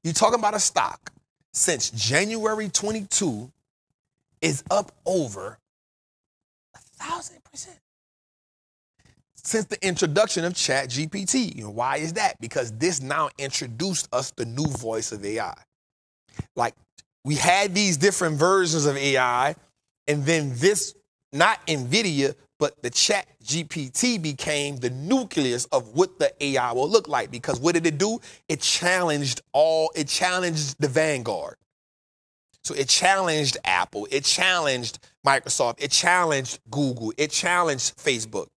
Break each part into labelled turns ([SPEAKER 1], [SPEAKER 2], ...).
[SPEAKER 1] You're talking about a stock since January 22 is up over 1,000%. Since the introduction of ChatGPT. You know, why is that? Because this now introduced us the new voice of AI. Like, we had these different versions of AI, and then this, not NVIDIA, but the ChatGPT became the nucleus of what the AI will look like. Because what did it do? It challenged the vanguard. So it challenged Apple, it challenged Microsoft, it challenged Google, it challenged Facebook.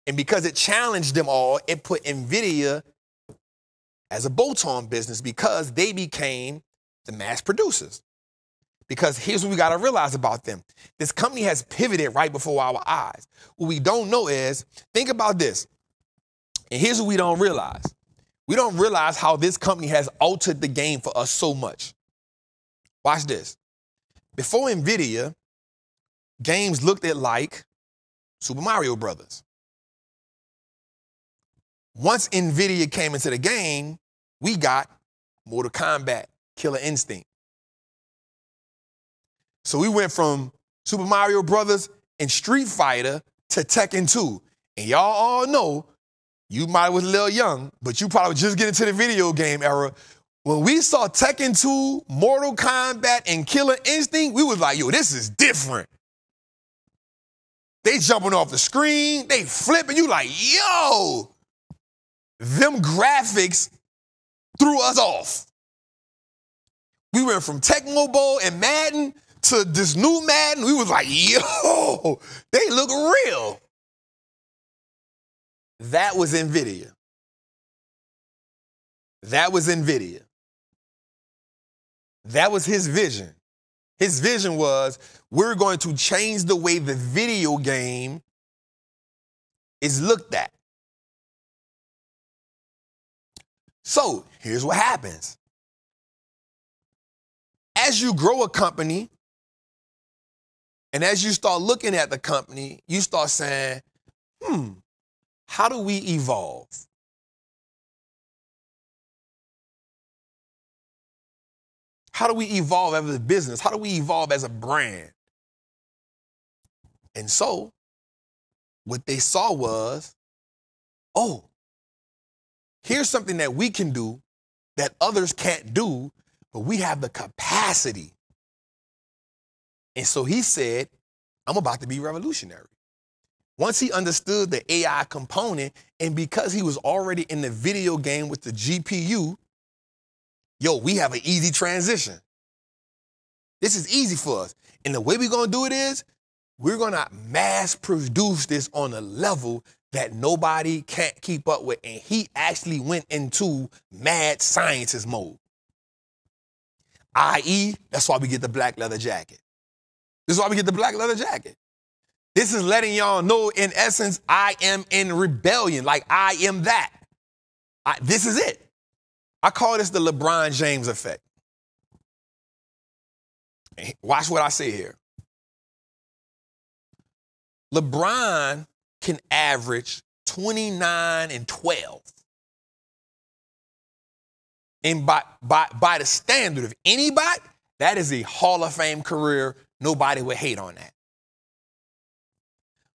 [SPEAKER 1] And because it challenged them all, it put NVIDIA as a bolt-on business because they became the mass producers. Because here's what we got to realize about them. This company has pivoted right before our eyes. What we don't know is, think about this. And here's what we don't realize. We don't realize how this company has altered the game for us so much. Watch this. Before NVIDIA, games looked at like Super Mario Brothers. Once NVIDIA came into the game, we got Mortal Kombat, Killer Instinct. So we went from Super Mario Brothers and Street Fighter to Tekken 2. And y'all all know, you might have was a little young, but you probably just get into the video game era. When we saw Tekken 2, Mortal Kombat, and Killer Instinct, we was like, yo, this is different. They jumping off the screen, they flipping, you like, yo, them graphics threw us off. We went from Tecmo Bowl and Madden to this new Madden. We was like, yo, they look real. That was NVIDIA. That was NVIDIA. That was his vision. His vision was, we're going to change the way the video game is looked at. So here's what happens. As you grow a company, and as you start looking at the company, you start saying, how do we evolve? How do we evolve as a business? How do we evolve as a brand? And so what they saw was, oh, here's something that we can do that others can't do, but we have the capacity. And so he said, I'm about to be revolutionary. Once he understood the AI component, and because he was already in the video game with the GPU, yo, we have an easy transition. This is easy for us. And the way we're going to do it is, we're going to mass produce this on a level that nobody can't keep up with. And he actually went into mad scientist mode. I.e., that's why we get the black leather jacket. This is why we get the black leather jacket. This is letting y'all know, in essence, I am in rebellion. Like, I am that. This is it. I call this the LeBron James effect. Watch what I say here. LeBron can average 29 and 12. And by the standard of anybody, that is a Hall of Fame career. Nobody would hate on that.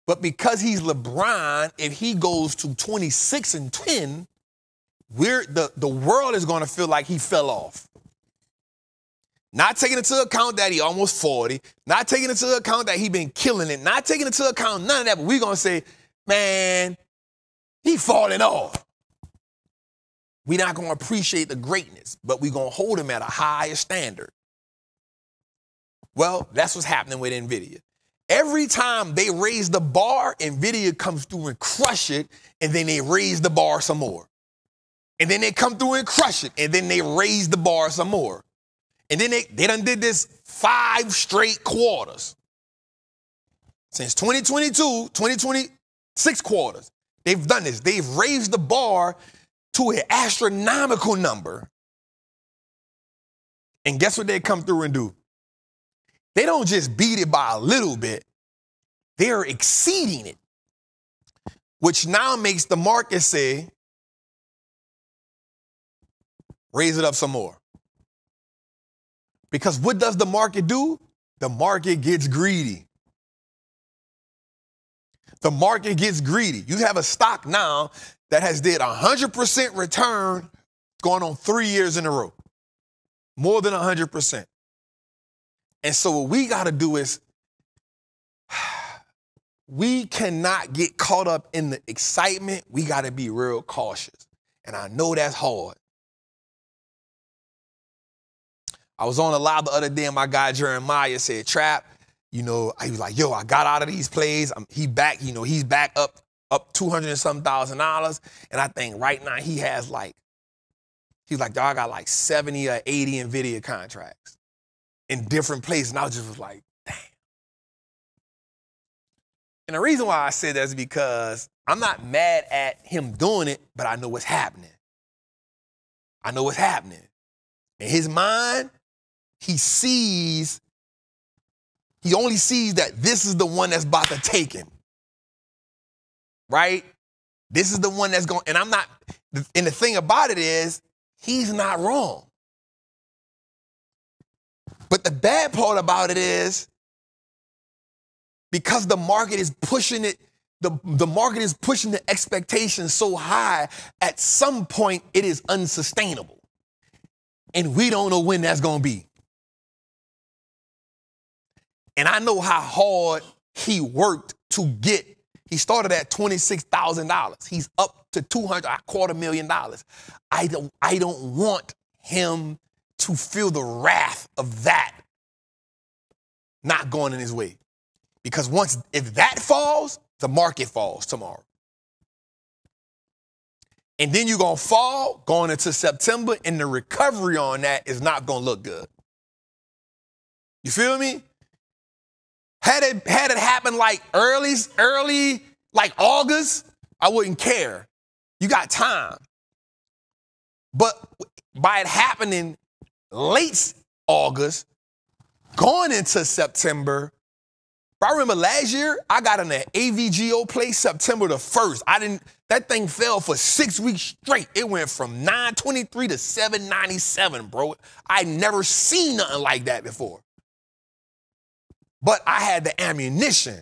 [SPEAKER 1] But because he's LeBron, if he goes to 26 and 10, the world is going to feel like he fell off. Not taking into account that he almost 40, not taking into account that he been killing it, not taking into account none of that, but we're going to say, man, he falling off. We're not going to appreciate the greatness, but we're going to hold him at a higher standard. Well, that's what's happening with NVIDIA. Every time they raise the bar, NVIDIA comes through and crush it, and then they raise the bar some more. And then they come through and crush it, and then they raise the bar some more. And then they done did this 5 straight quarters. Since 2026 quarters, they've done this. They've raised the bar to an astronomical number. And guess what they come through and do? They don't just beat it by a little bit. They're exceeding it, which now makes the market say, raise it up some more. Because what does the market do? The market gets greedy. The market gets greedy. You have a stock now that has did 100% return going on 3 years in a row. More than 100%. And so what we got to do is we cannot get caught up in the excitement. We got to be real cautious. And I know that's hard. I was on a live the other day and my guy Jeremiah said, Trap, you know, he was like, yo, I got out of these plays. He's back up 200 and something $1,000. And I think right now he has like, he's like, y'all got like 70 or 80 NVIDIA contracts in different places. And I was just like, damn. And the reason why I said that is because I'm not mad at him doing it, but I know what's happening. I know what's happening. In his mind, he only sees that this is the one that's about to take him. Right? This is the one that's going, and I'm not, and the thing about it is, he's not wrong. But the bad part about it is, because the market is pushing it, the market is pushing the expectations so high, at some point it is unsustainable. And we don't know when that's going to be. And I know how hard he worked to get. He started at $26,000. He's up to $250,000. I don't want him to feel the wrath of that not going in his way. Because if that falls, the market falls tomorrow. And then you're going to fall going into September, and the recovery on that is not going to look good. You feel me? Had it happened like early, like August, I wouldn't care. You got time. But by it happening late August, going into September, I remember last year, I got in an AVGO play September the 1st. That thing fell for 6 weeks straight. It went from 923 to 797, bro. I never seen nothing like that before. But I had the ammunition.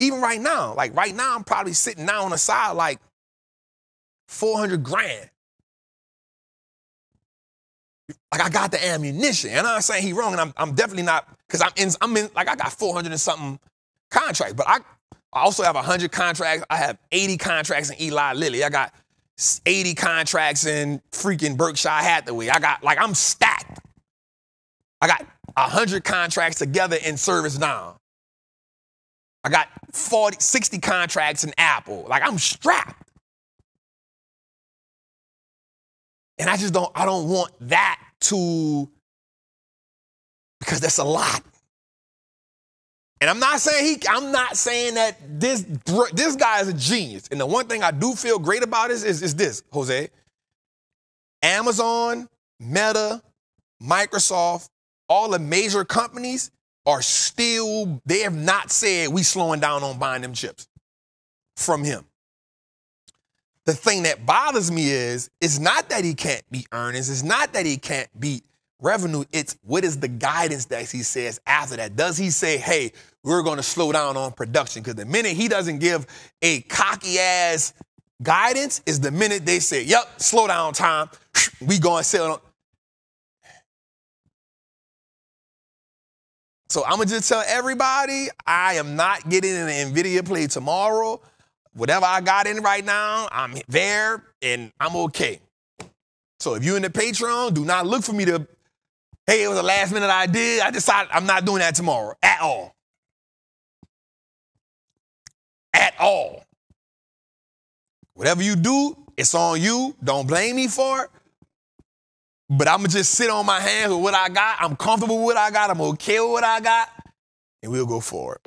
[SPEAKER 1] Even right now, I'm probably sitting now on the side like 400 grand. Like, I got the ammunition. And I'm not saying he's wrong, and I'm definitely not, because I'm in, like, I got 400 and something contracts, but I also have 100 contracts. I have 80 contracts in Eli Lilly. I got 80 contracts in freaking Berkshire Hathaway. I'm stacked. I got 100 contracts together in ServiceNow. I got 60 contracts in Apple. Like, I'm strapped. And I don't want that because that's a lot. And I'm not saying that this guy is a genius. And the one thing I do feel great about is this, Jose. Amazon, Meta, Microsoft, all the major companies they have not said we slowing down on buying them chips from him. The thing that bothers me is, it's not that he can't beat earnings. It's not that he can't beat revenue. It's what is the guidance that he says after that? Does he say, hey, we're going to slow down on production? Because the minute he doesn't give a cocky-ass guidance is the minute they say, yep, slow down time. We going to sell on. So I'm going to just tell everybody, I am not getting in an NVIDIA play tomorrow. Whatever I got in right now, I'm there and I'm okay. So if you're in the Patreon, do not look for me to, hey, it was the last minute I did. I decided I'm not doing that tomorrow at all. At all. Whatever you do, it's on you. Don't blame me for it. But I'm going to just sit on my hands with what I got. I'm comfortable with what I got. I'm okay with what I got. And we'll go forward.